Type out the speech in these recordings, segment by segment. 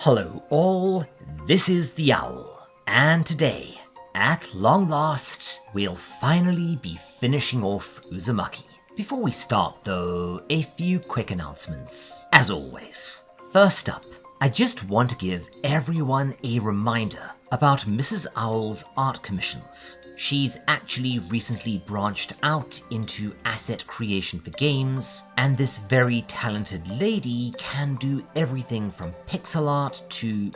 Hello all, this is the Owl, and today, at long last, we'll finally be finishing off Uzumaki. Before we start though, a few quick announcements. As always, first up, I just want to give everyone a reminder about Mrs. Owl's art commissions. She's actually recently branched out into asset creation for games, and this very talented lady can do everything from pixel art to,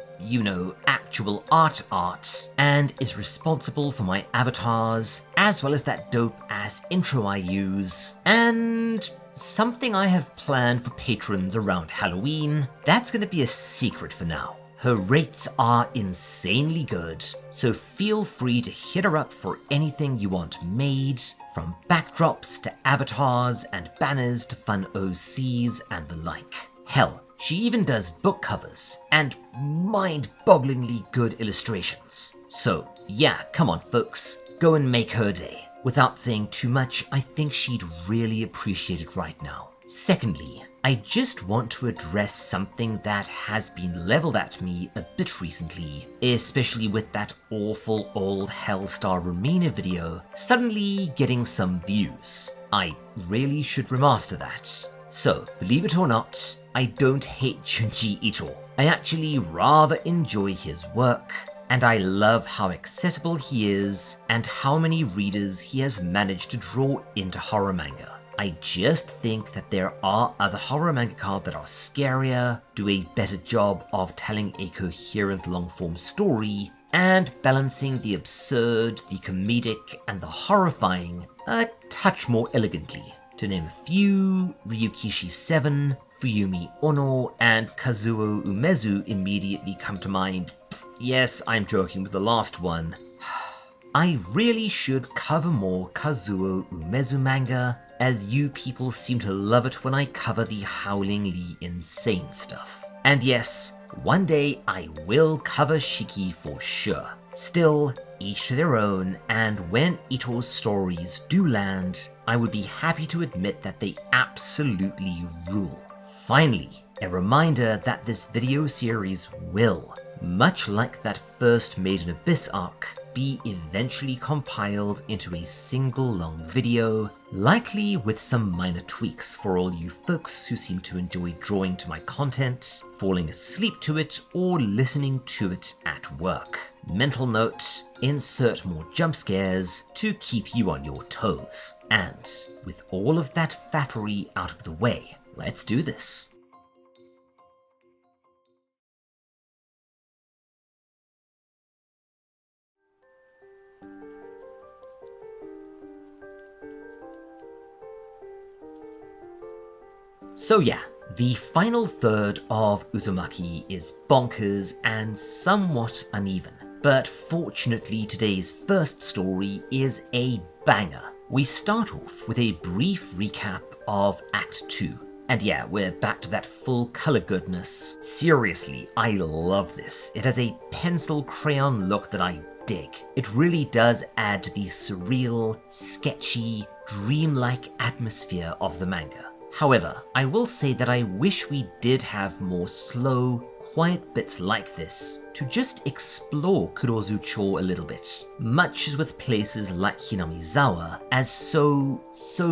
actual art, and is responsible for my avatars, as well as that dope-ass intro I use, and something I have planned for patrons around Halloween. That's gonna be a secret for now. Her rates are insanely good, so feel free to hit her up for anything you want made, from backdrops to avatars and banners to fun OCs and the like. Hell, she even does book covers and mind-bogglingly good illustrations. So yeah, come on folks, go and make her day. Without saying too much, I think she'd really appreciate it right now. Secondly, I just want to address something that has been leveled at me a bit recently, especially with that awful old Hellstar Romania video suddenly getting some views. I really should remaster that. So, believe it or not, I don't hate Junji Ito. I actually rather enjoy his work, and I love how accessible he is and how many readers he has managed to draw into horror manga. I just think that there are other horror mangaka that are scarier, do a better job of telling a coherent long-form story, and balancing the absurd, the comedic, and the horrifying a touch more elegantly. To name a few, Ryukishi 7, Fuyumi Ono, and Kazuo Umezu immediately come to mind. Yes, I'm joking with the last one. I really should cover more Kazuo Umezu manga, as you people seem to love it when I cover the howlingly insane stuff. And yes, one day I will cover Shiki for sure. Still, each to their own, and when Ito's stories do land, I would be happy to admit that they absolutely rule. Finally, a reminder that this video series will, much like that first Made in Abyss arc, be eventually compiled into a single long video, likely with some minor tweaks for all you folks who seem to enjoy drawing to my content, falling asleep to it, or listening to it at work. Mental note, insert more jump scares to keep you on your toes. And with all of that faffery out of the way, let's do this. So yeah, the final third of Uzumaki is bonkers and somewhat uneven, but fortunately today's first story is a banger. We start off with a brief recap of Act 2. And yeah, we're back to that full color goodness. Seriously, I love this. It has a pencil crayon look that I dig. It really does add to the surreal, sketchy, dreamlike atmosphere of the manga. However, I will say that I wish we did have more slow, quiet bits like this to just explore Kurozucho a little bit, much as with places like Hinamizawa, as so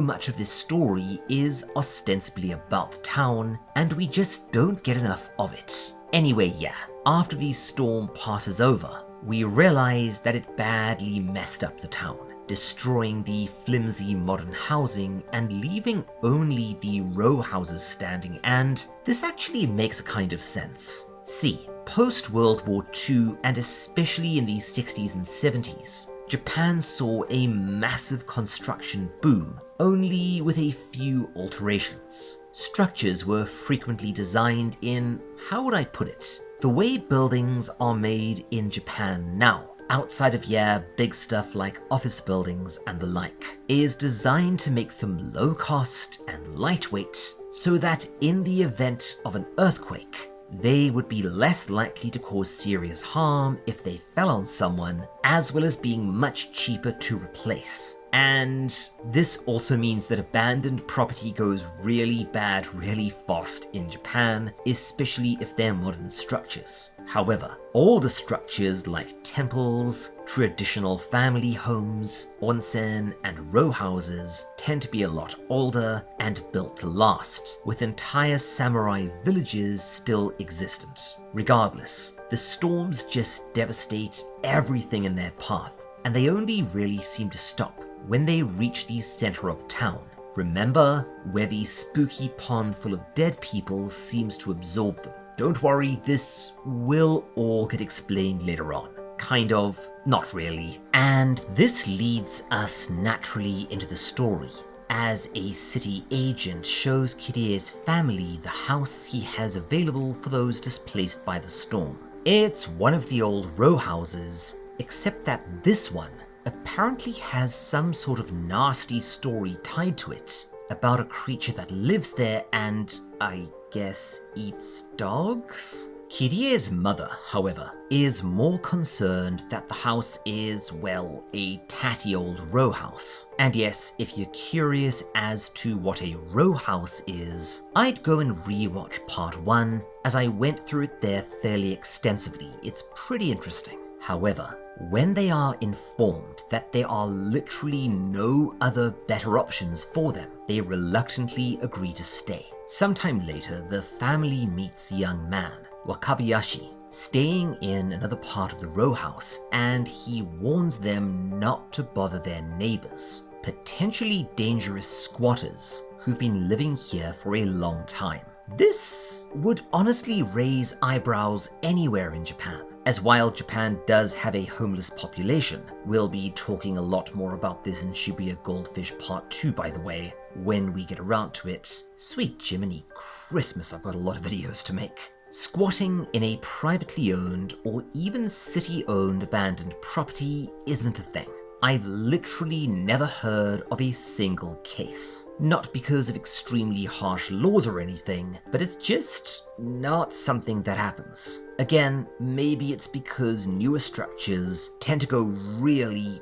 much of this story is ostensibly about the town, and we just don't get enough of it. Anyway, yeah, after the storm passes over, we realize that it badly messed up the town, destroying the flimsy modern housing and leaving only the row houses standing, and this actually makes a kind of sense. See, post-World War II, and especially in the 60s and 70s, Japan saw a massive construction boom, only with a few alterations. Structures were frequently designed in, how would I put it, the way buildings are made in Japan now. Outside of big stuff like office buildings and the like, is designed to make them low cost and lightweight so that in the event of an earthquake, they would be less likely to cause serious harm if they fell on someone, as well as being much cheaper to replace. And this also means that abandoned property goes really bad really fast in Japan, especially if they're modern structures. However, older structures like temples, traditional family homes, onsen, and row houses tend to be a lot older and built to last, with entire samurai villages still existent. Regardless, the storms just devastate everything in their path, and they only really seem to stop when they reach the center of town. Remember, where the spooky pond full of dead people seems to absorb them. Don't worry, this will all get explained later on. Kind of, not really. And this leads us naturally into the story, as a city agent shows Kirie's family the house he has available for those displaced by the storm. It's one of the old row houses, except that this one apparently has some sort of nasty story tied to it about a creature that lives there and, I guess, eats dogs? Kirie's mother, however, is more concerned that the house is, well, a tatty old row house. And yes, if you're curious as to what a row house is, I'd go and rewatch part 1, as I went through it there fairly extensively. It's pretty interesting. However, when they are informed that there are literally no other better options for them, they reluctantly agree to stay. Sometime later, the family meets a young man, Wakabayashi, staying in another part of the row house, and he warns them not to bother their neighbors, potentially dangerous squatters who've been living here for a long time. This would honestly raise eyebrows anywhere in Japan, as while Japan does have a homeless population, we'll be talking a lot more about this in Shibuya Goldfish Part 2, by the way, when we get around to it. Sweet Jiminy Christmas, I've got a lot of videos to make. Squatting in a privately owned or even city-owned abandoned property isn't a thing. I've literally never heard of a single case. Not because of extremely harsh laws or anything, but it's just not something that happens. Again, maybe it's because newer structures tend to go really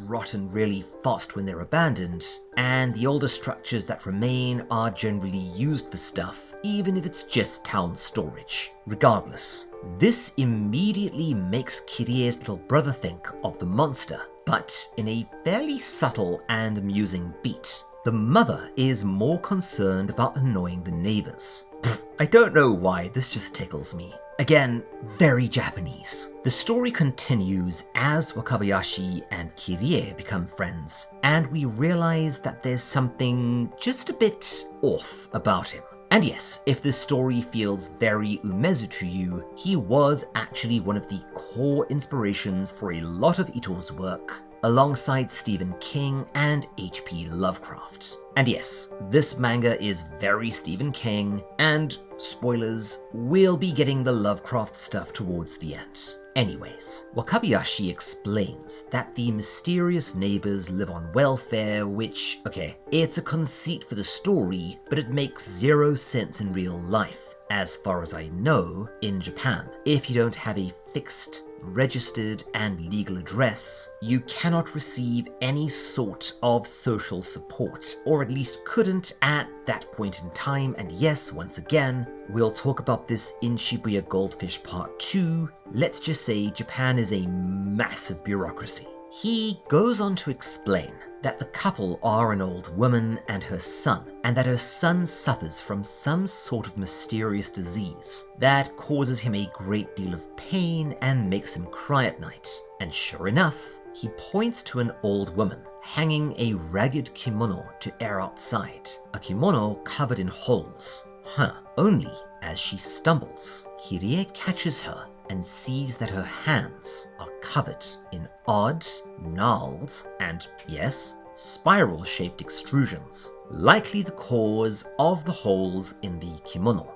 rotten really fast when they're abandoned, and the older structures that remain are generally used for stuff, even if it's just town storage. Regardless, this immediately makes Kirie's little brother think of the monster, but in a fairly subtle and amusing beat. The mother is more concerned about annoying the neighbors. I don't know why, this just tickles me. Again, very Japanese. The story continues as Wakabayashi and Kirie become friends, and we realize that there's something just a bit off about him. And yes, if this story feels very Umezu to you, he was actually one of the core inspirations for a lot of Ito's work, alongside Stephen King and H.P. Lovecraft. And yes, this manga is very Stephen King, and spoilers, we'll be getting the Lovecraft stuff towards the end. Anyways, Wakabayashi explains that the mysterious neighbors live on welfare, which, okay, it's a conceit for the story, but it makes zero sense in real life. As far as I know, in Japan, if you don't have a fixed, registered, and legal address, you cannot receive any sort of social support, or at least couldn't at that point in time. And yes, once again, we'll talk about this in Shibuya Goldfish Part 2. Let's just say Japan is a massive bureaucracy. He goes on to explain that the couple are an old woman and her son, and that her son suffers from some sort of mysterious disease that causes him a great deal of pain and makes him cry at night. And sure enough, he points to an old woman hanging a ragged kimono to air outside, a kimono covered in holes. Only as she stumbles, Kirie catches her and sees that her hands are covered in odd, gnarled, and yes, spiral-shaped extrusions, likely the cause of the holes in the kimono.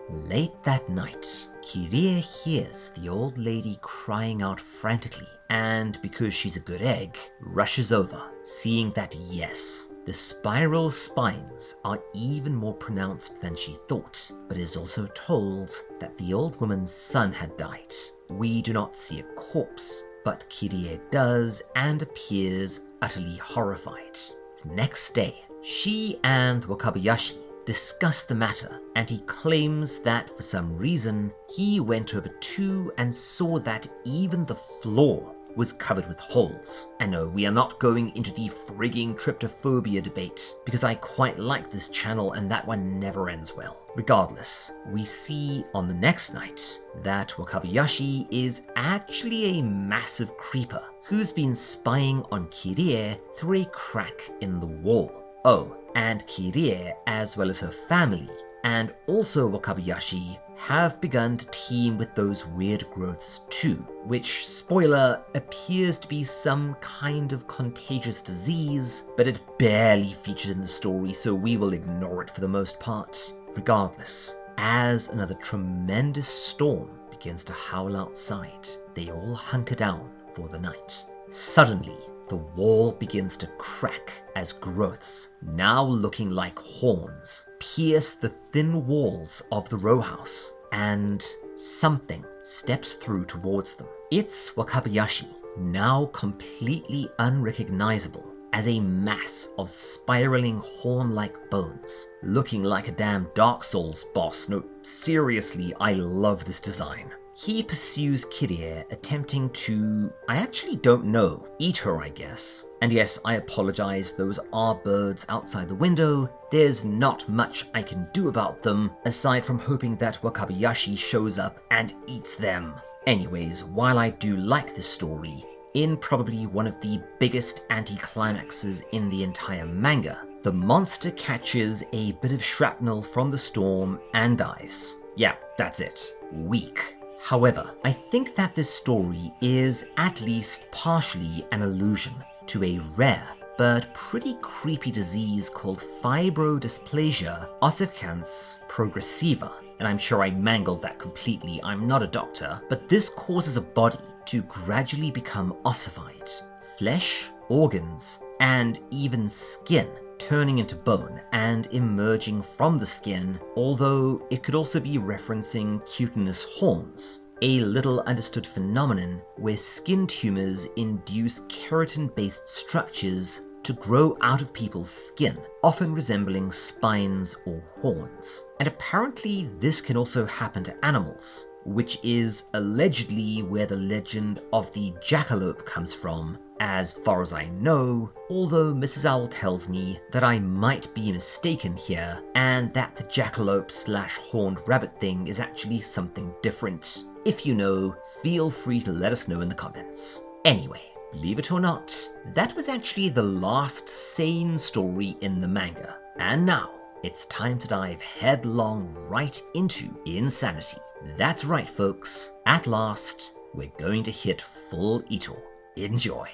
Late that night, Kirie hears the old lady crying out frantically, and because she's a good egg, rushes over, seeing that yes, the spiral spines are even more pronounced than she thought, but is also told that the old woman's son had died. We do not see a corpse, but Kirie does and appears utterly horrified. The next day, she and Wakabayashi discuss the matter, and he claims that for some reason he went over too and saw that even the floor was covered with holes. And no, we are not going into the frigging tryptophobia debate, because I quite like this channel and that one never ends well. Regardless, we see on the next night that Wakabayashi is actually a massive creeper who's been spying on Kirie through a crack in the wall. Oh, and Kirie, as well as her family, and also Wakabayashi, have begun to teem with those weird growths too, which, spoiler, appears to be some kind of contagious disease, but it barely featured in the story, so we will ignore it for the most part. Regardless, as another tremendous storm begins to howl outside, they all hunker down for the night. Suddenly, the wall begins to crack as growths, now looking like horns, pierce the thin walls of the row house, and something steps through towards them. It's Wakabayashi, now completely unrecognizable as a mass of spiraling horn-like bones, looking like a damn Dark Souls boss. No, seriously, I love this design. He pursues Kirie, attempting to, I actually don't know, eat her, I guess. And yes, I apologize, those are birds outside the window. There's not much I can do about them, aside from hoping that Wakabayashi shows up and eats them. Anyways, while I do like this story, in probably one of the biggest anticlimaxes in the entire manga, the monster catches a bit of shrapnel from the storm and dies. Yeah, that's it. Weak. However, I think that this story is at least partially an allusion to a rare but pretty creepy disease called fibrodysplasia ossificans progressiva. And I'm sure I mangled that completely, I'm not a doctor, but this causes a body to gradually become ossified. Flesh, organs, and even skin turning into bone and emerging from the skin, although it could also be referencing cutaneous horns, a little understood phenomenon where skin tumors induce keratin-based structures to grow out of people's skin, often resembling spines or horns. And apparently this can also happen to animals, which is allegedly where the legend of the jackalope comes from, as far as I know, although Mrs. Owl tells me that I might be mistaken here, and that the jackalope/horned rabbit thing is actually something different. If you know, feel free to let us know in the comments. Anyway, believe it or not, that was actually the last sane story in the manga. And now, it's time to dive headlong right into insanity. That's right, folks. At last, we're going to hit full Ito. Enjoy.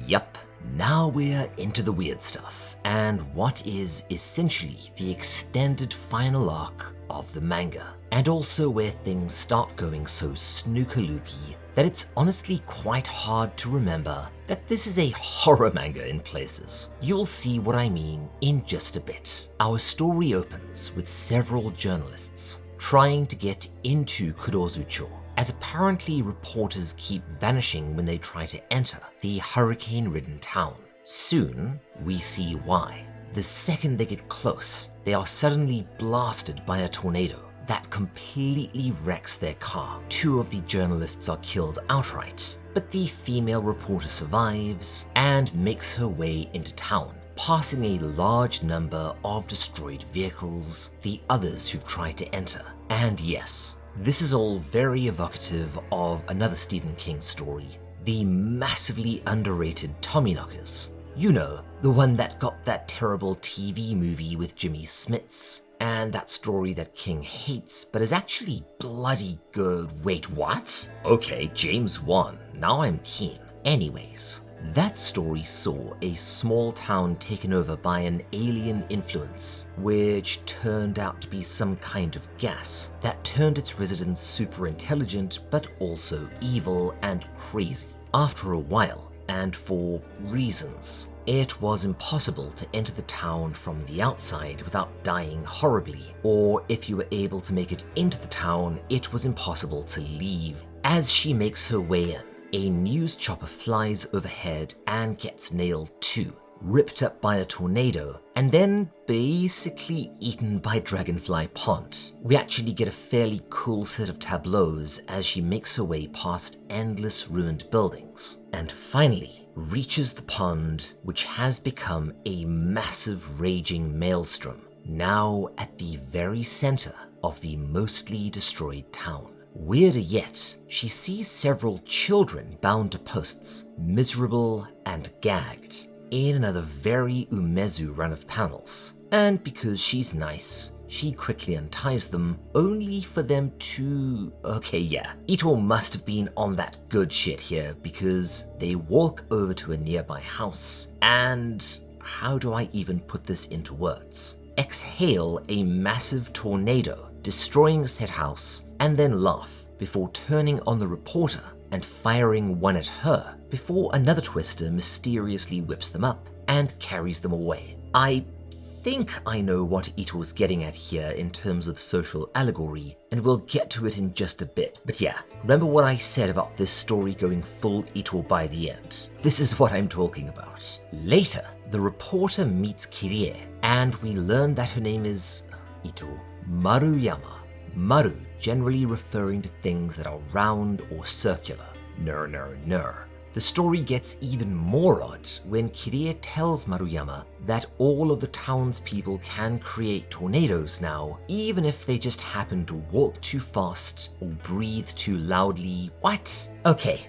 Yup, now we're into the weird stuff, and what is essentially the extended final arc of the manga, and also where things start going so snooker-loopy that it's honestly quite hard to remember that this is a horror manga in places. You'll see what I mean in just a bit. Our story opens with several journalists trying to get into Kurozucho, as apparently reporters keep vanishing when they try to enter the hurricane-ridden town. Soon, we see why. The second they get close, they are suddenly blasted by a tornado that completely wrecks their car. Two of the journalists are killed outright, but the female reporter survives and makes her way into town, passing a large number of destroyed vehicles, the others who've tried to enter. And yes, this is all very evocative of another Stephen King story, the massively underrated Tommyknockers. You know, the one that got that terrible TV movie with Jimmy Smits, and that story that King hates but is actually bloody good. Wait, what? Okay, James Wan, now I'm keen. Anyways, that story saw a small town taken over by an alien influence, which turned out to be some kind of gas that turned its residents super intelligent but also evil and crazy. After a while, and for reasons. It was impossible to enter the town from the outside without dying horribly, or if you were able to make it into the town, it was impossible to leave. As she makes her way in, a news chopper flies overhead and gets nailed too, ripped up by a tornado, and then basically eaten by Dragonfly Pond. We actually get a fairly cool set of tableaus as she makes her way past endless ruined buildings, and finally reaches the pond, which has become a massive raging maelstrom, now at the very center of the mostly destroyed town. Weirder yet, she sees several children bound to posts, miserable and gagged, in another very Umezu run of panels. And because she's nice, she quickly unties them, only for them to... Okay, yeah, Ito must have been on that good shit here, because they walk over to a nearby house, and how do I even put this into words? Exhale a massive tornado, destroying said house, and then laugh before turning on the reporter and firing one at her before another twister mysteriously whips them up and carries them away. I think I know what Ito was getting at here in terms of social allegory, and we'll get to it in just a bit. But yeah, remember what I said about this story going full Ito by the end? This is what I'm talking about. Later, the reporter meets Kirie, and we learn that her name is Ito Maruyama. Maru generally referring to things that are round or circular. Ner. The story gets even more odd when Kirie tells Maruyama that all of the townspeople can create tornadoes now, even if they just happen to walk too fast or breathe too loudly. What? Okay.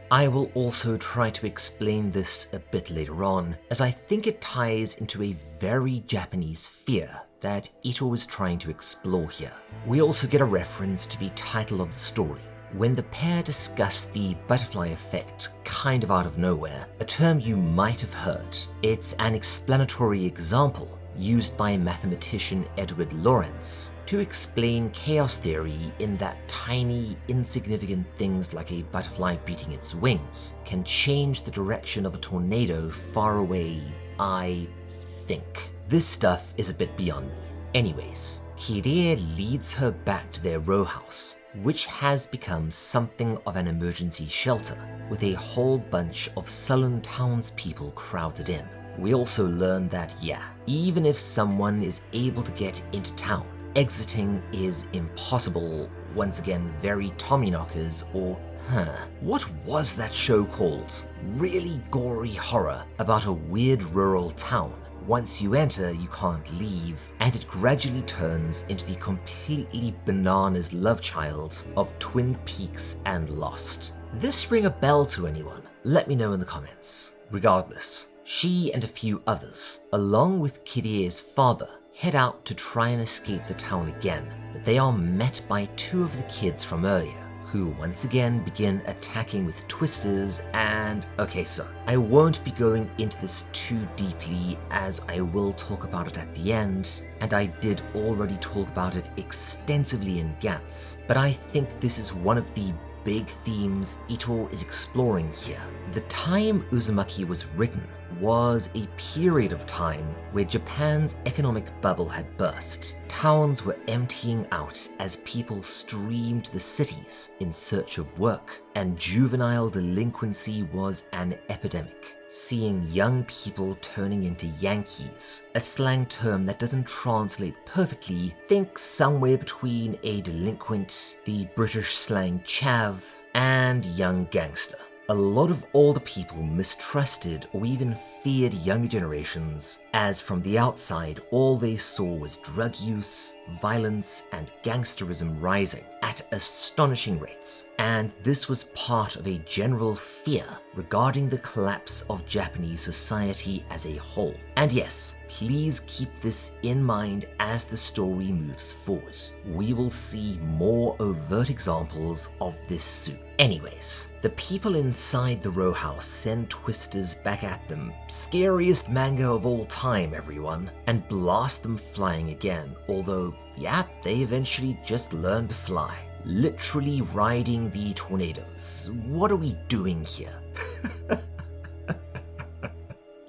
I will also try to explain this a bit later on, as I think it ties into a very Japanese fear that Ito is trying to explore here. We also get a reference to the title of the story, when the pair discuss the butterfly effect kind of out of nowhere, a term you might have heard. It's an explanatory example used by mathematician Edward Lorenz to explain chaos theory, in that tiny, insignificant things like a butterfly beating its wings can change the direction of a tornado far away, I think. This stuff is a bit beyond me. Anyways, Kirie leads her back to their row house, which has become something of an emergency shelter, with a whole bunch of sullen townspeople crowded in. We also learn that, yeah, even if someone is able to get into town, exiting is impossible. Once again, very Tommyknockers or what was that show called? Really gory horror about a weird rural town. Once you enter, you can't leave, and it gradually turns into the completely bananas love child of Twin Peaks and Lost. This ring a bell to anyone? Let me know in the comments. Regardless, she and a few others, along with Kirie's father, head out to try and escape the town again, but they are met by two of the kids from earlier, who once again begin attacking with twisters. And okay, so I won't be going into this too deeply, as I will talk about it at the end, and I did already talk about it extensively in Gantz, but I think this is one of the big themes Ito is exploring here. The time Uzumaki was written was a period of time where Japan's economic bubble had burst. Towns were emptying out as people streamed to the cities in search of work, and juvenile delinquency was an epidemic, seeing young people turning into Yankees, a slang term that doesn't translate perfectly. Think somewhere between a delinquent, the British slang chav, and young gangster. A lot of older people mistrusted or even feared younger generations, as from the outside all they saw was drug use, violence, and gangsterism rising at astonishing rates. And this was part of a general fear regarding the collapse of Japanese society as a whole. And yes, please keep this in mind as the story moves forward. We will see more overt examples of this soon. Anyways, the people inside the row house send twisters back at them, scariest manga of all time, everyone, and blast them flying again, although, yeah, they eventually just learn to fly. Literally riding the tornadoes. What are we doing here?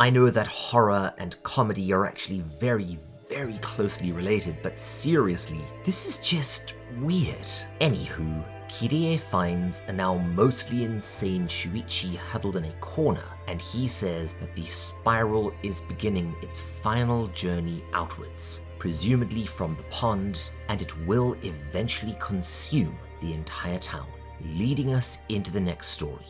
I know that horror and comedy are actually very, very closely related, but seriously, this is just weird. Anywho, Kirie finds a now mostly insane Shuichi huddled in a corner, and he says that the spiral is beginning its final journey outwards, presumably from the pond, and it will eventually consume the entire town, leading us into the next story.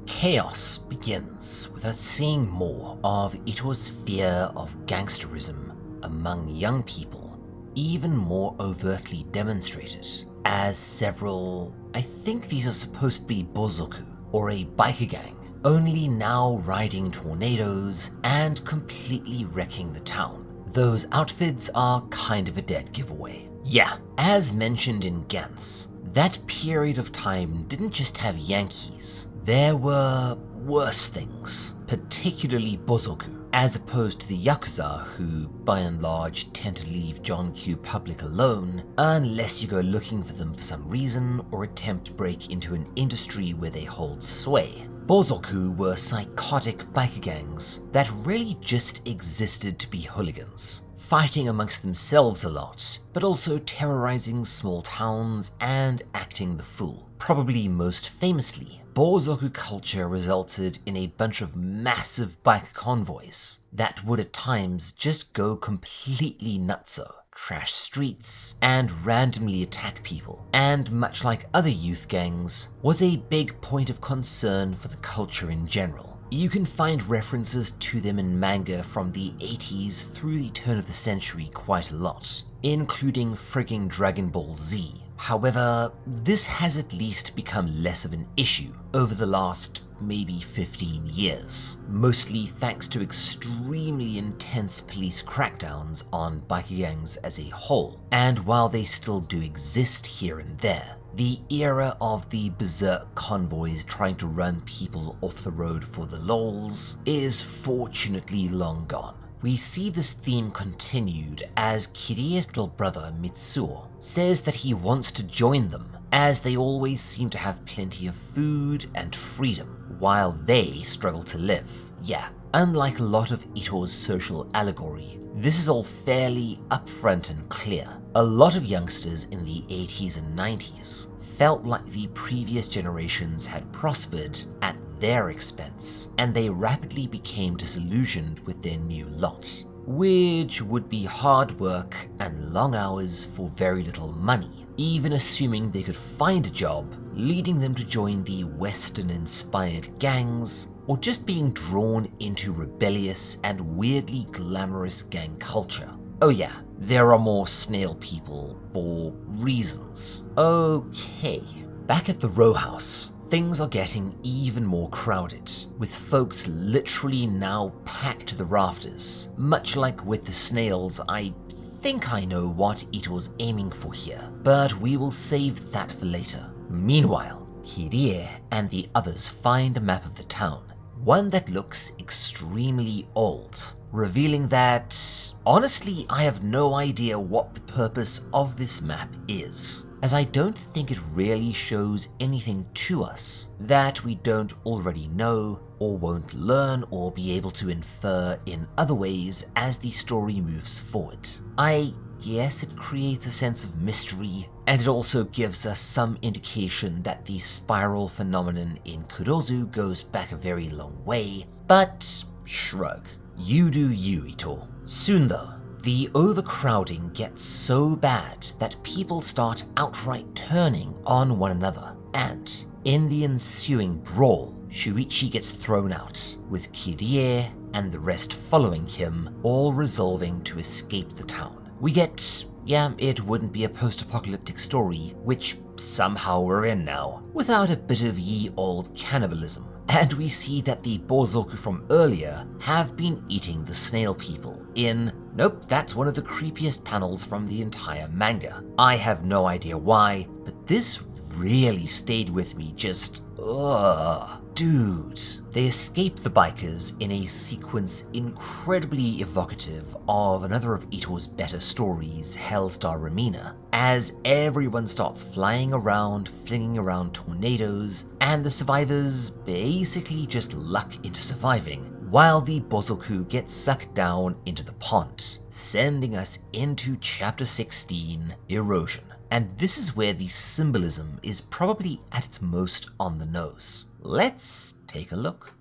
Chaos begins with us seeing more of Ito's fear of gangsterism among young people, even more overtly demonstrated, as several, I think these are supposed to be bozoku, or a biker gang, only now riding tornadoes and completely wrecking the town. Those outfits are kind of a dead giveaway. Yeah, as mentioned in Gantz, that period of time didn't just have Yankees. There were worse things, particularly bozoku, as opposed to the Yakuza, who by and large tend to leave John Q. Public alone unless you go looking for them for some reason or attempt to break into an industry where they hold sway. Bozoku were psychotic biker gangs that really just existed to be hooligans, fighting amongst themselves a lot, but also terrorizing small towns and acting the fool. Probably most famously, Bozoku culture resulted in a bunch of massive bike convoys that would at times just go completely nutso, trash streets, and randomly attack people, and much like other youth gangs, was a big point of concern for the culture in general. You can find references to them in manga from the 80s through the turn of the century quite a lot, including frigging Dragon Ball Z. However, this has at least become less of an issue over the last maybe 15 years, mostly thanks to extremely intense police crackdowns on biker gangs as a whole. And while they still do exist here and there, the era of the berserk convoys trying to run people off the road for the lols is fortunately long gone. We see this theme continued as Kirie's little brother Mitsuo says that he wants to join them, as they always seem to have plenty of food and freedom, while they struggle to live. Yeah, unlike a lot of Ito's social allegory, this is all fairly upfront and clear. A lot of youngsters in the 80s and 90s felt like the previous generations had prospered at their expense, and they rapidly became disillusioned with their new lot, which would be hard work and long hours for very little money, even assuming they could find a job, leading them to join the Western-inspired gangs, or just being drawn into rebellious and weirdly glamorous gang culture. Oh yeah, there are more snail people for reasons. Okay, back at the row house, things are getting even more crowded, with folks literally now packed to the rafters. Much like with the snails, I think I know what Ito's aiming for here, but we will save that for later. Meanwhile, Kirie and the others find a map of the town, one that looks extremely old, revealing that, honestly, I have no idea what the purpose of this map is, as I don't think it really shows anything to us that we don't already know or won't learn or be able to infer in other ways as the story moves forward. I guess it creates a sense of mystery, and it also gives us some indication that the spiral phenomenon in Kurozu goes back a very long way, but shrug. You do you, Ito. Soon though, the overcrowding gets so bad that people start outright turning on one another, and in the ensuing brawl, Shuichi gets thrown out, with Kirie and the rest following him, all resolving to escape the town. We get, yeah, it wouldn't be a post-apocalyptic story, which somehow we're in now, without a bit of ye old cannibalism. And we see that the bozoku from earlier have been eating the snail people in, nope, that's one of the creepiest panels from the entire manga. I have no idea why, but this really stayed with me, just, ugh. dude. They escape the bikers in a sequence incredibly evocative of another of Ito's better stories, Hellstar Ramina, as everyone starts flying around, flinging around tornadoes, and the survivors basically just luck into surviving, while the Bozoku gets sucked down into the pond, sending us into Chapter 16, Erosion. And this is where the symbolism is probably at its most on the nose. Let's take a look.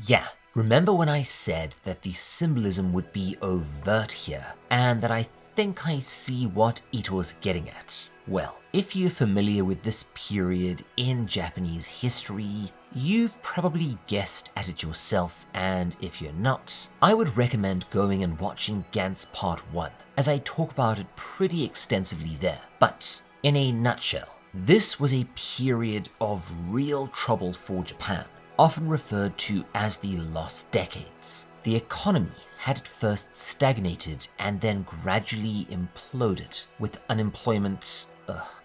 Yeah, remember when I said that the symbolism would be overt here, and that I think I see what Ito's getting at? Well, if you're familiar with this period in Japanese history, you've probably guessed at it yourself, and if you're not, I would recommend going and watching Gantz Part 1, as I talk about it pretty extensively there. But in a nutshell, this was a period of real trouble for Japan, often referred to as the Lost Decades. The economy had at first stagnated and then gradually imploded, with unemployment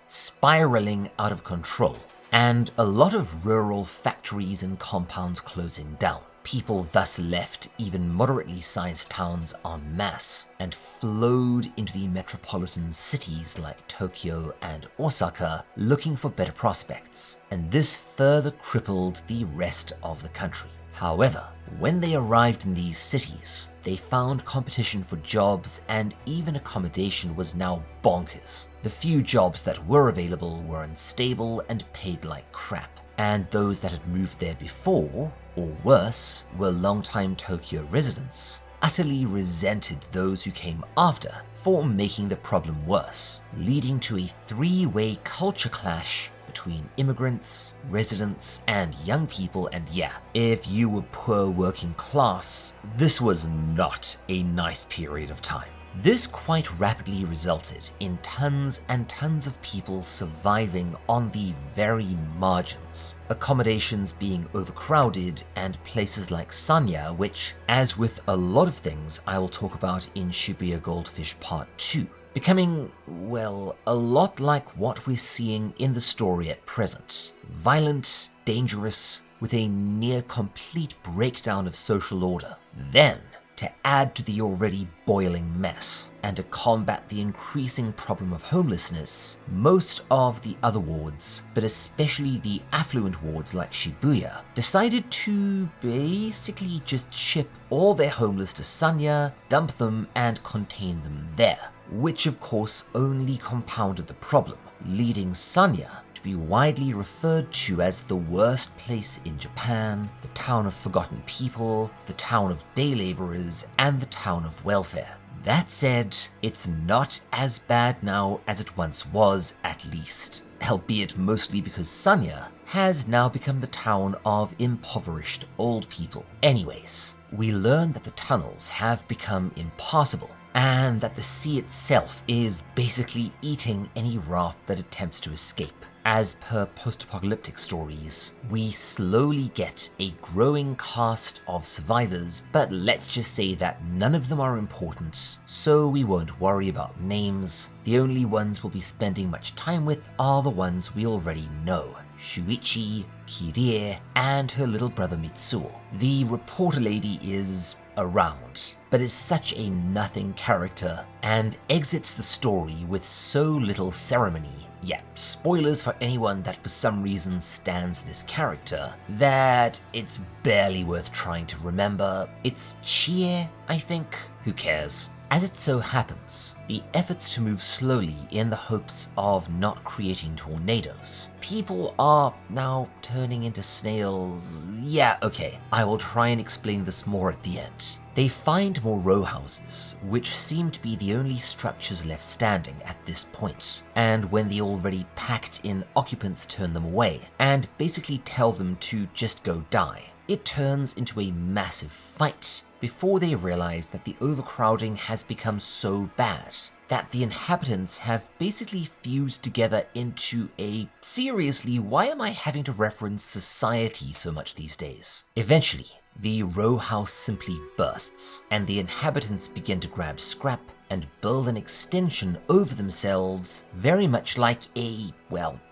spiraling out of control, and a lot of rural factories and compounds closing down. People thus left even moderately sized towns en masse and flowed into the metropolitan cities like Tokyo and Osaka looking for better prospects, and this further crippled the rest of the country. However, when they arrived in these cities, they found competition for jobs and even accommodation was now bonkers. The few jobs that were available were unstable and paid like crap, and those that had moved there before, or worse, were longtime Tokyo residents, utterly resented those who came after for making the problem worse, leading to a three-way culture clash between immigrants, residents, and young people. And yeah, if you were poor working class, this was not a nice period of time. This quite rapidly resulted in tons and tons of people surviving on the very margins, accommodations being overcrowded, and places like Sanya, which, as with a lot of things I will talk about in Shibuya Goldfish Part 2, becoming, well, a lot like what we're seeing in the story at present. Violent, dangerous, with a near complete breakdown of social order. Then, to add to the already boiling mess, and to combat the increasing problem of homelessness, most of the other wards, but especially the affluent wards like Shibuya, decided to basically just ship all their homeless to Sanya, dump them, and contain them there, which of course only compounded the problem, leading Sanya to be widely referred to as the worst place in Japan, the town of forgotten people, the town of day laborers, and the town of welfare. That said, it's not as bad now as it once was, at least, albeit mostly because Sanya has now become the town of impoverished old people. Anyways, we learn that the tunnels have become impassable, and that the sea itself is basically eating any raft that attempts to escape. As per post-apocalyptic stories, we slowly get a growing cast of survivors, but let's just say that none of them are important, so we won't worry about names. The only ones we'll be spending much time with are the ones we already know: Shuichi, Kirie, and her little brother Mitsuo. The reporter lady is around, but is such a nothing character, and exits the story with so little ceremony. Yeah, spoilers for anyone that for some reason stands this character, that it's barely worth trying to remember. It's Chie, I think? Who cares? As it so happens, the efforts to move slowly in the hopes of not creating tornadoes, people are now turning into snails. Yeah, okay, I will try and explain this more at the end. They find more row houses, which seem to be the only structures left standing at this point, and when the already packed-in occupants turn them away, and basically tell them to just go die, it turns into a massive fight, before they realize that the overcrowding has become so bad that the inhabitants have basically fused together into a seriously, why am I having to reference society so much these days? Eventually, the row house simply bursts, and the inhabitants begin to grab scrap and build an extension over themselves, very much like a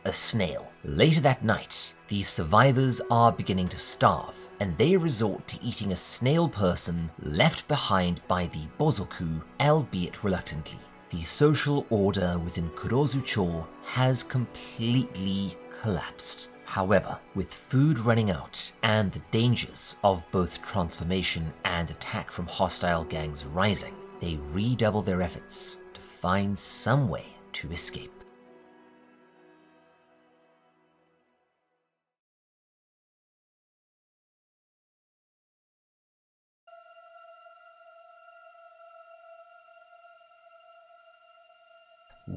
snail. Later that night, the survivors are beginning to starve, and they resort to eating a snail person left behind by the Bozoku, albeit reluctantly. The social order within Kurozucho has completely collapsed. However, with food running out and the dangers of both transformation and attack from hostile gangs rising, they redouble their efforts to find some way to escape.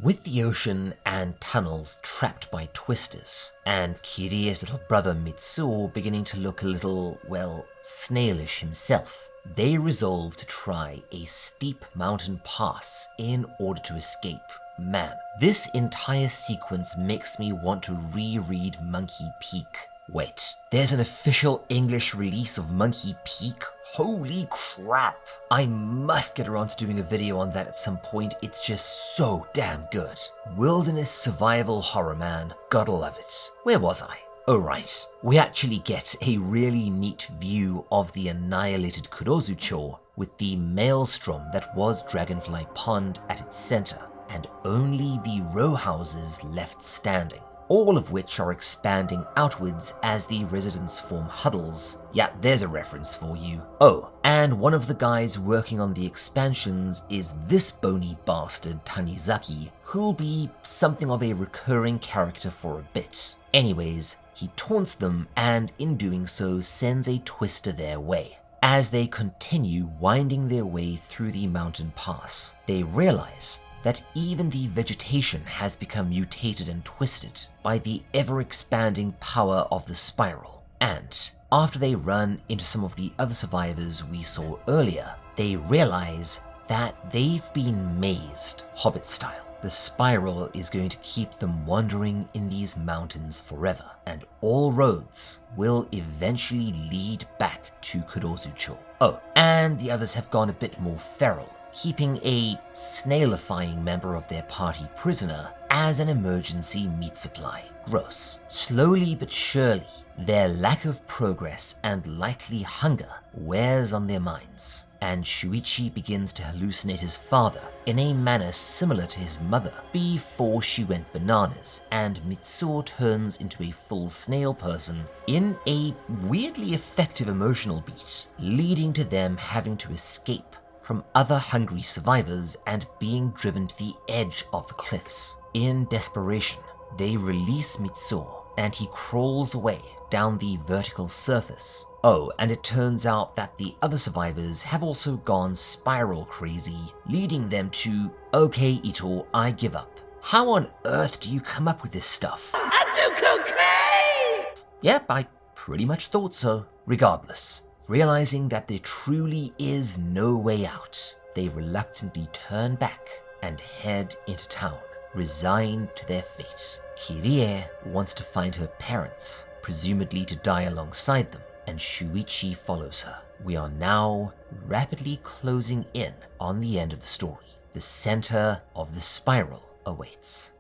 With the ocean and tunnels trapped by twisters, and Kirie's little brother Mitsuo beginning to look a little, snailish himself, they resolve to try a steep mountain pass in order to escape. Man, this entire sequence makes me want to reread Monkey Peak. Wait, there's an official English release of Monkey Peak? Holy crap! I must get around to doing a video on that at some point, it's just so damn good. Wilderness survival horror, man. Gotta love it. Where was I? Oh right, we actually get a really neat view of the annihilated Kurozucho with the maelstrom that was Dragonfly Pond at its center, and only the row houses left standing, all of which are expanding outwards as the residents form huddles. Yeah, there's a reference for you. Oh, and one of the guys working on the expansions is this bony bastard Tanizaki, who'll be something of a recurring character for a bit. Anyways, he taunts them and in doing so sends a twister their way. As they continue winding their way through the mountain pass, they realize that even the vegetation has become mutated and twisted by the ever-expanding power of the spiral. And after they run into some of the other survivors we saw earlier, they realize that they've been mazed, Hobbit style. The spiral is going to keep them wandering in these mountains forever, and all roads will eventually lead back to Kurozucho. Oh, and the others have gone a bit more feral, keeping a snailifying member of their party prisoner as an emergency meat supply. Gross. Slowly but surely, their lack of progress and likely hunger wears on their minds, and Shuichi begins to hallucinate his father in a manner similar to his mother before she went bananas, and Mitsuo turns into a full snail person in a weirdly effective emotional beat, leading to them having to escape from other hungry survivors and being driven to the edge of the cliffs. In desperation, they release Mitsuo, and he crawls away down the vertical surface. Oh, and it turns out that the other survivors have also gone spiral crazy, leading them to, okay Ito, I give up. How on earth do you come up with this stuff? I do cocaine! Yep, I pretty much thought so. Regardless, realizing that there truly is no way out, they reluctantly turn back and head into town, resigned to their fate. Kirie wants to find her parents, presumably to die alongside them, and Shuichi follows her. We are now rapidly closing in on the end of the story. The center of the spiral awaits.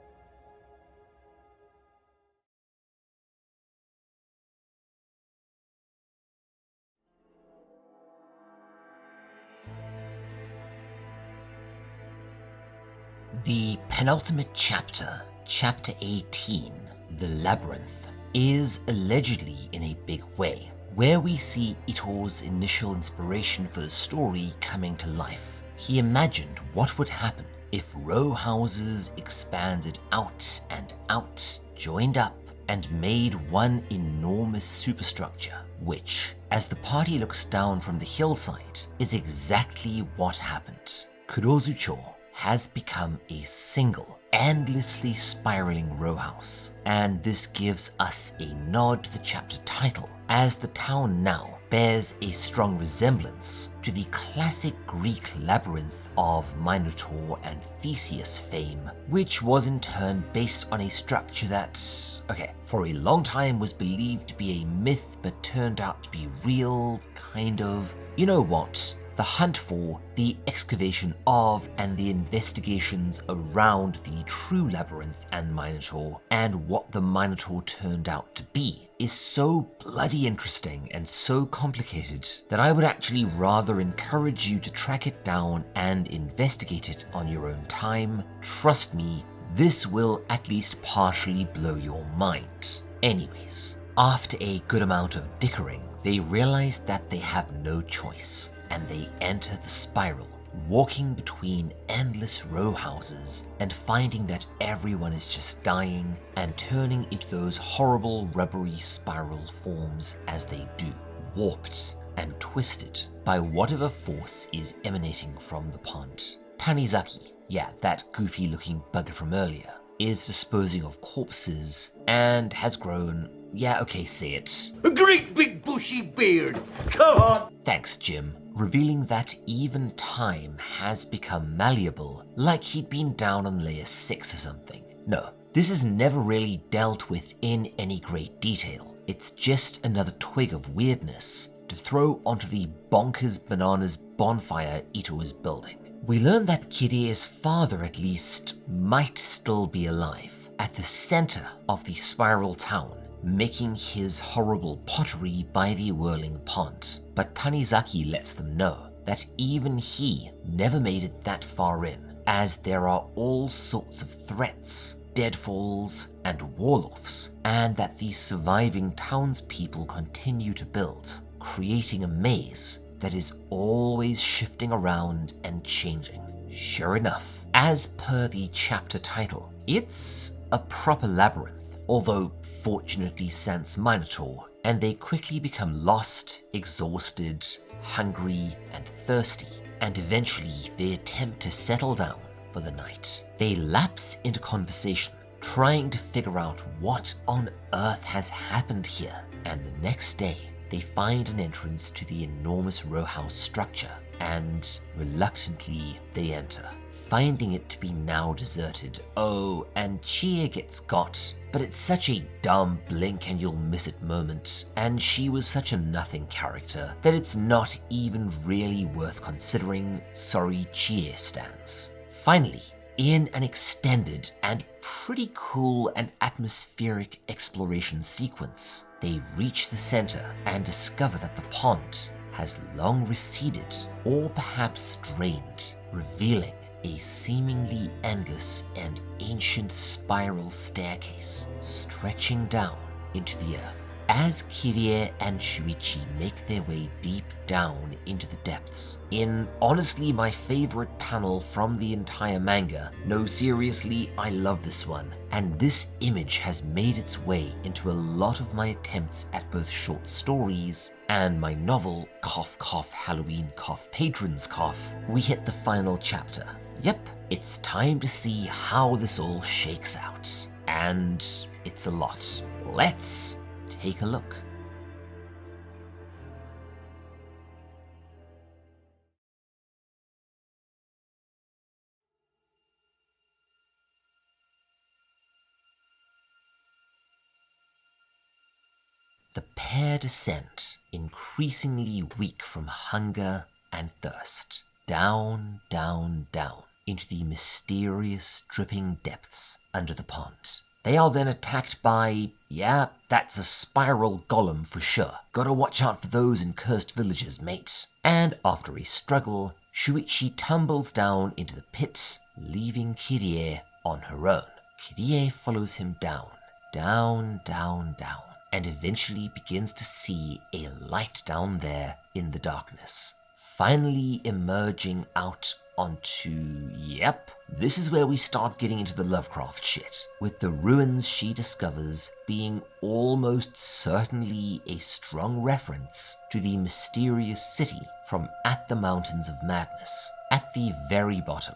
The penultimate chapter, Chapter 18, The Labyrinth, is allegedly in a big way, where we see Ito's initial inspiration for the story coming to life. He imagined what would happen if row houses expanded out and out, joined up, and made one enormous superstructure, which, as the party looks down from the hillside, is exactly what happened. Kurozucho has become a single, endlessly spiraling row house, and this gives us a nod to the chapter title, as the town now bears a strong resemblance to the classic Greek labyrinth of Minotaur and Theseus fame, which was in turn based on a structure that, for a long time was believed to be a myth but turned out to be real, kind of. You know what? The hunt for, the excavation of, and the investigations around the true labyrinth and Minotaur, and what the Minotaur turned out to be, is so bloody interesting and so complicated that I would actually rather encourage you to track it down and investigate it on your own time. Trust me, this will at least partially blow your mind. Anyways, after a good amount of dickering, they realize that they have no choice, and they enter the spiral, walking between endless row houses and finding that everyone is just dying and turning into those horrible rubbery spiral forms as they do, warped and twisted by whatever force is emanating from the pond. Tanizaki, that goofy looking bugger from earlier, is disposing of corpses and has grown, say it. A great big bushy beard! Come on! Thanks, Jim. Revealing that even time has become malleable, like he'd been down on layer 6 or something. No, this is never really dealt with in any great detail. It's just another twig of weirdness to throw onto the bonkers bananas bonfire Ito is building. We learn that Kirie's father, at least, might still be alive, at the center of the spiral town, making his horrible pottery by the whirling pond. But Tanizaki lets them know that even he never made it that far in, as there are all sorts of threats, deadfalls, and wall-offs, and that the surviving townspeople continue to build, creating a maze that is always shifting around and changing. Sure enough, as per the chapter title, it's a proper labyrinth, although fortunately sans Minotaur, and they quickly become lost, exhausted, hungry, and thirsty, and eventually they attempt to settle down for the night. They lapse into conversation, trying to figure out what on earth has happened here, and the next day they find an entrance to the enormous row house structure, and reluctantly they enter, finding it to be now deserted. Oh, and Chie gets got, but it's such a dumb blink and you'll miss it moment, and she was such a nothing character that it's not even really worth considering. Sorry, Chie stands. Finally, in an extended and pretty cool and atmospheric exploration sequence, they reach the center and discover that the pond has long receded or perhaps drained, revealing a seemingly endless and ancient spiral staircase stretching down into the earth. As Kirie and Shuichi make their way deep down into the depths, in honestly my favorite panel from the entire manga. No, seriously, I love this one. And this image has made its way into a lot of my attempts at both short stories and my novel, cough cough Halloween cough patrons cough. We hit the final chapter. Yep, it's time to see how this all shakes out. And it's a lot. Let's take a look. The pair descend, increasingly weak from hunger and thirst, down, down, down, into the mysterious, dripping depths under the pond. They are then attacked by, that's a spiral golem for sure. Gotta watch out for those in cursed villages, mate. And after a struggle, Shuichi tumbles down into the pit, leaving Kirie on her own. Kirie follows him down, down, down, down, and eventually begins to see a light down there in the darkness, finally emerging out onto, this is where we start getting into the Lovecraft shit, with the ruins she discovers being almost certainly a strong reference to the mysterious city from At the Mountains of Madness. At the very bottom,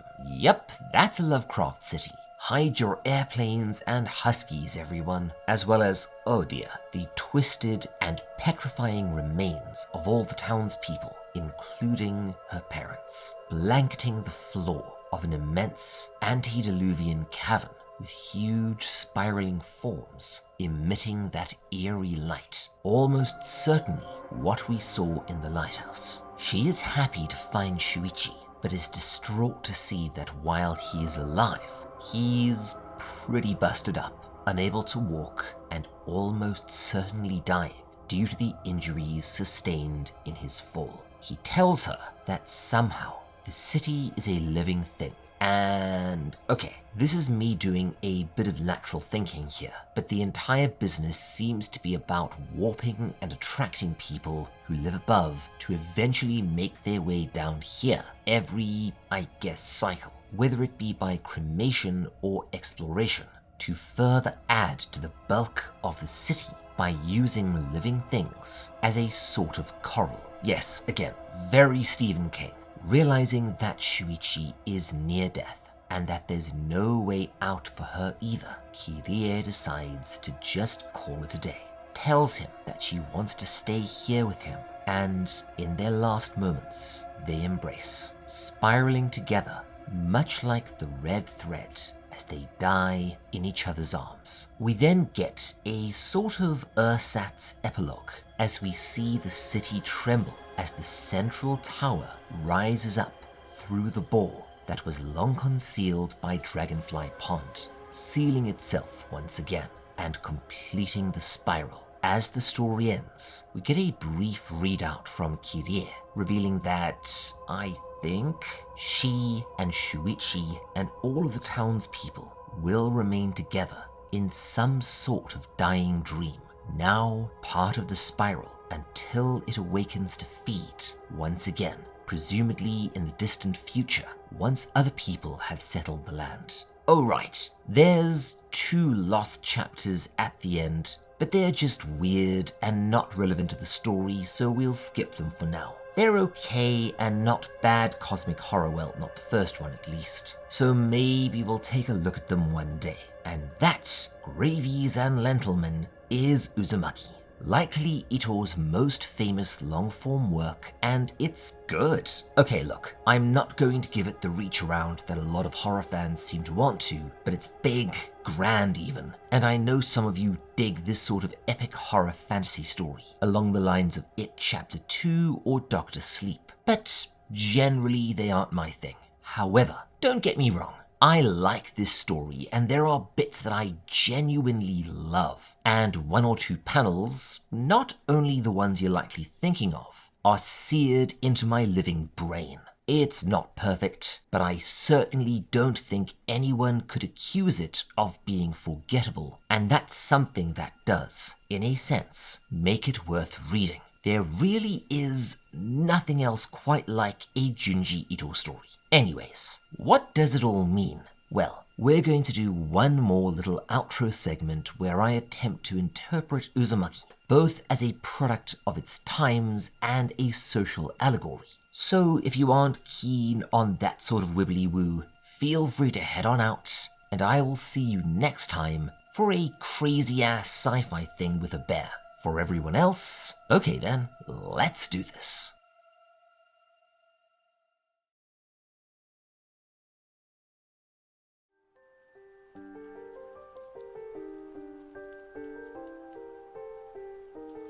that's a Lovecraft city, Hide your airplanes and huskies, everyone, as well as, oh dear, the twisted and petrifying remains of all the townspeople, including her parents, blanketing the floor of an immense antediluvian cavern with huge spiraling forms emitting that eerie light, almost certainly what we saw in the lighthouse. She is happy to find Shuichi, but is distraught to see that while he is alive, he's pretty busted up, unable to walk, and almost certainly dying due to the injuries sustained in his fall. He tells her that somehow the city is a living thing. And okay, this is me doing a bit of lateral thinking here, but the entire business seems to be about warping and attracting people who live above to eventually make their way down here every, I guess, cycle, whether it be by cremation or exploration, to further add to the bulk of the city by using living things as a sort of coral. Yes, again, very Stephen King. Realizing that Shuichi is near death and that there's no way out for her either, Kirie decides to just call it a day, tells him that she wants to stay here with him, and in their last moments, they embrace, spiraling together much like the red thread as they die in each other's arms. We then get a sort of ersatz epilogue as we see the city tremble as the central tower rises up through the ball that was long concealed by Dragonfly Pond, sealing itself once again and completing the spiral. As the story ends, we get a brief readout from Kirie, revealing that, I think, she and Shuichi and all of the townspeople will remain together in some sort of dying dream, now part of the spiral, until it awakens to feed once again, presumably in the distant future, once other people have settled the land. Oh right, there's 2 lost chapters at the end, but they're just weird and not relevant to the story, so we'll skip them for now. They're okay and not bad cosmic horror, well, not the first one at least, so maybe we'll take a look at them one day. And that, gravies and lentilmen, is Uzumaki. Likely Ito's most famous long-form work, and it's good. Okay, look, I'm not going to give it the reach around that a lot of horror fans seem to want to, but it's big, grand even, and I know some of you dig this sort of epic horror fantasy story, along the lines of It Chapter 2 or Doctor Sleep, but generally they aren't my thing. However, don't get me wrong, I like this story, and there are bits that I genuinely love. And 1 or 2 panels, not only the ones you're likely thinking of, are seared into my living brain. It's not perfect, but I certainly don't think anyone could accuse it of being forgettable. And that's something that does, in a sense, make it worth reading. There really is nothing else quite like a Junji Ito story. Anyways, what does it all mean? Well, we're going to do one more little outro segment where I attempt to interpret Uzumaki, both as a product of its times and a social allegory. So if you aren't keen on that sort of wibbly-woo, feel free to head on out, and I will see you next time for a crazy-ass sci-fi thing with a bear. For everyone else, okay then, let's do this.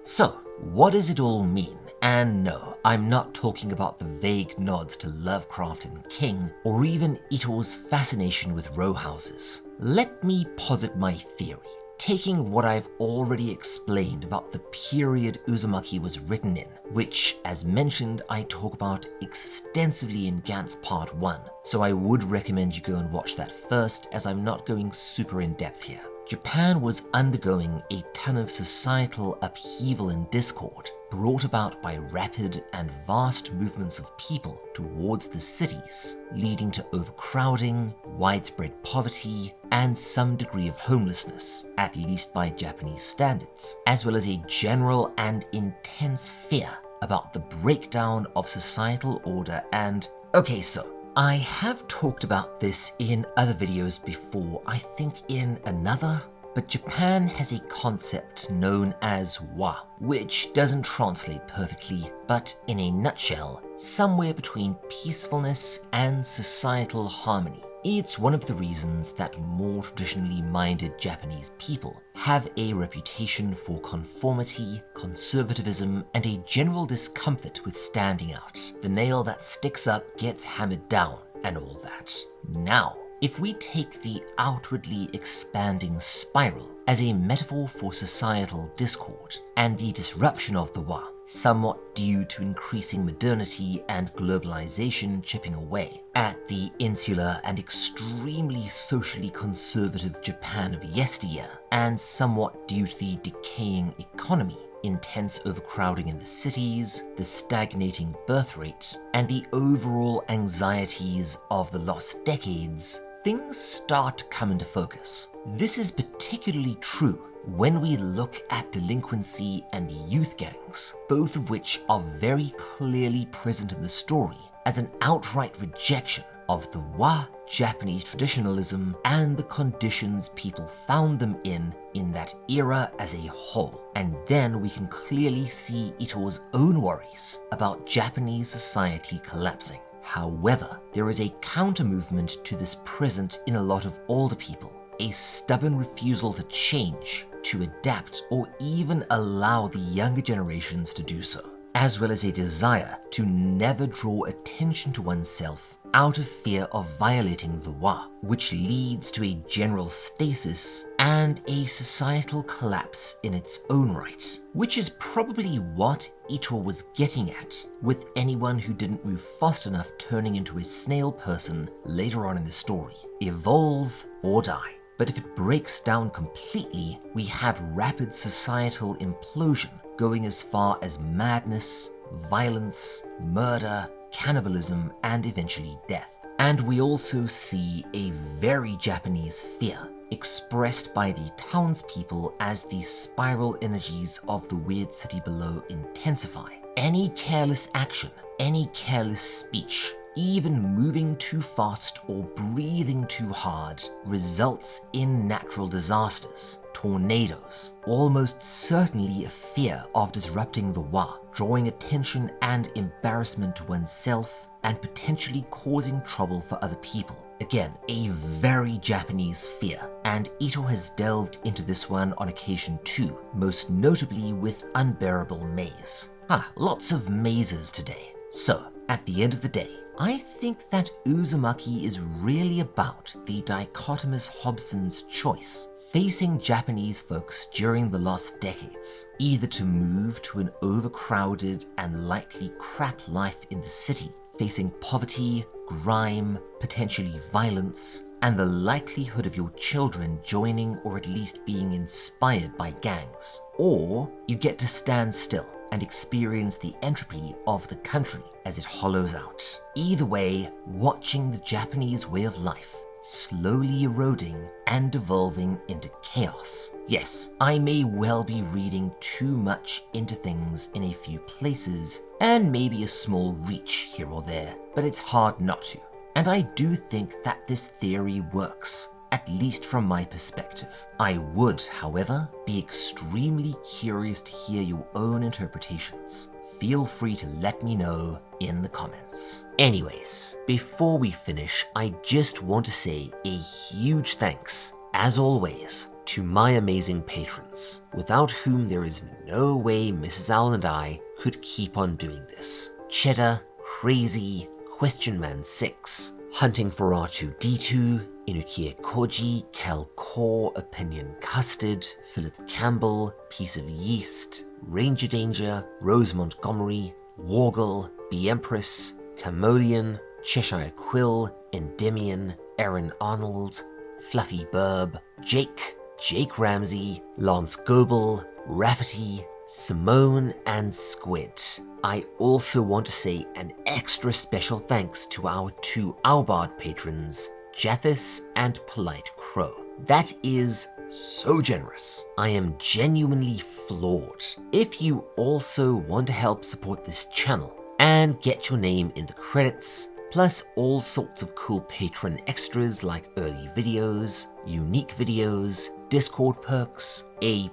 So, what does it all mean? And no, I'm not talking about the vague nods to Lovecraft and King, or even Ito's fascination with row houses. Let me posit my theory, taking what I've already explained about the period Uzumaki was written in, which, as mentioned, I talk about extensively in Gantz Part 1, so I would recommend you go and watch that first, as I'm not going super in depth here. Japan was undergoing a ton of societal upheaval and discord, brought about by rapid and vast movements of people towards the cities, leading to overcrowding, widespread poverty, and some degree of homelessness, at least by Japanese standards, as well as a general and intense fear about the breakdown of societal order and... Okay, so I have talked about this in other videos before, I think in another, but Japan has a concept known as wa, which doesn't translate perfectly, but in a nutshell, somewhere between peacefulness and societal harmony. It's one of the reasons that more traditionally minded Japanese people have a reputation for conformity, conservatism, and a general discomfort with standing out. The nail that sticks up gets hammered down, and all that. Now, if we take the outwardly expanding spiral as a metaphor for societal discord and the disruption of the wa, somewhat due to increasing modernity and globalization chipping away at the insular and extremely socially conservative Japan of yesteryear, and somewhat due to the decaying economy, intense overcrowding in the cities, the stagnating birth rate, and the overall anxieties of the lost decades, things start to come into focus. This is particularly true when we look at delinquency and youth gangs, both of which are very clearly present in the story as an outright rejection of the wa Japanese traditionalism and the conditions people found them in that era as a whole. And then we can clearly see Ito's own worries about Japanese society collapsing. However, there is a counter-movement to this present in a lot of older people, a stubborn refusal to change, to adapt, or even allow the younger generations to do so, as well as a desire to never draw attention to oneself out of fear of violating the wa, which leads to a general stasis and a societal collapse in its own right, which is probably what Ito was getting at with anyone who didn't move fast enough turning into a snail person later on in the story. Evolve or die. But if it breaks down completely, we have rapid societal implosion going as far as madness, violence, murder, cannibalism, and eventually death. And we also see a very Japanese fear expressed by the townspeople as the spiral energies of the weird city below intensify. Any careless action, any careless speech, even moving too fast or breathing too hard results in natural disasters, tornadoes, almost certainly a fear of disrupting the wa, drawing attention and embarrassment to oneself, and potentially causing trouble for other people. Again, a very Japanese fear, and Ito has delved into this one on occasion too, most notably with Unbearable Maze. Lots of mazes today. So, at the end of the day, I think that Uzumaki is really about the dichotomous Hobson's choice, facing Japanese folks during the lost decades, either to move to an overcrowded and likely crap life in the city, facing poverty, grime, potentially violence, and the likelihood of your children joining or at least being inspired by gangs. Or you get to stand still and experience the entropy of the country as it hollows out. Either way, watching the Japanese way of life slowly eroding and devolving into chaos. Yes, I may well be reading too much into things in a few places, and maybe a small reach here or there, but it's hard not to. And I do think that this theory works, at least from my perspective. I would, however, be extremely curious to hear your own interpretations. Feel free to let me know in the comments. Anyways, before we finish, I just want to say a huge thanks, as always, to my amazing patrons, without whom there is no way Mrs. Owl and I could keep on doing this. Cheddar, Crazy, Question Man 6, Hunting for R2D2, Inukie Koji, Cal Core, Opinion Custard, Philip Campbell, Piece of Yeast, Ranger Danger, Rose Montgomery, Wargle, Bee Empress, Camoleon, Cheshire Quill, Endymion, Erin Arnold, Fluffy Burb, Jake Ramsey, Lance Goebel, Rafferty, Simone, and Squid. I also want to say an extra special thanks to our two Owlbard patrons, Jathis and Polite Crow. That is so generous. I am genuinely floored. If you also want to help support this channel and get your name in the credits, plus all sorts of cool Patreon extras like early videos, unique videos, Discord perks, a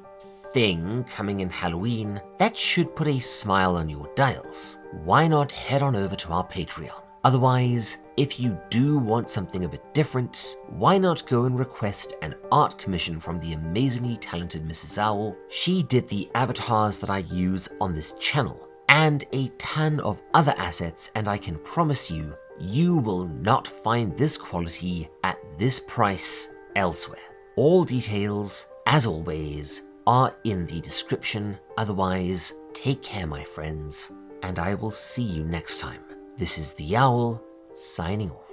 thing coming in Halloween that should put a smile on your dials. Why not head on over to our Patreon? Otherwise, if you do want something a bit different, why not go and request an art commission from the amazingly talented Mrs. Owl? She did the avatars that I use on this channel, and a ton of other assets, and I can promise you, you will not find this quality at this price elsewhere. All details, as always, are in the description. Otherwise, take care, my friends, and I will see you next time. This is the Owl, signing off.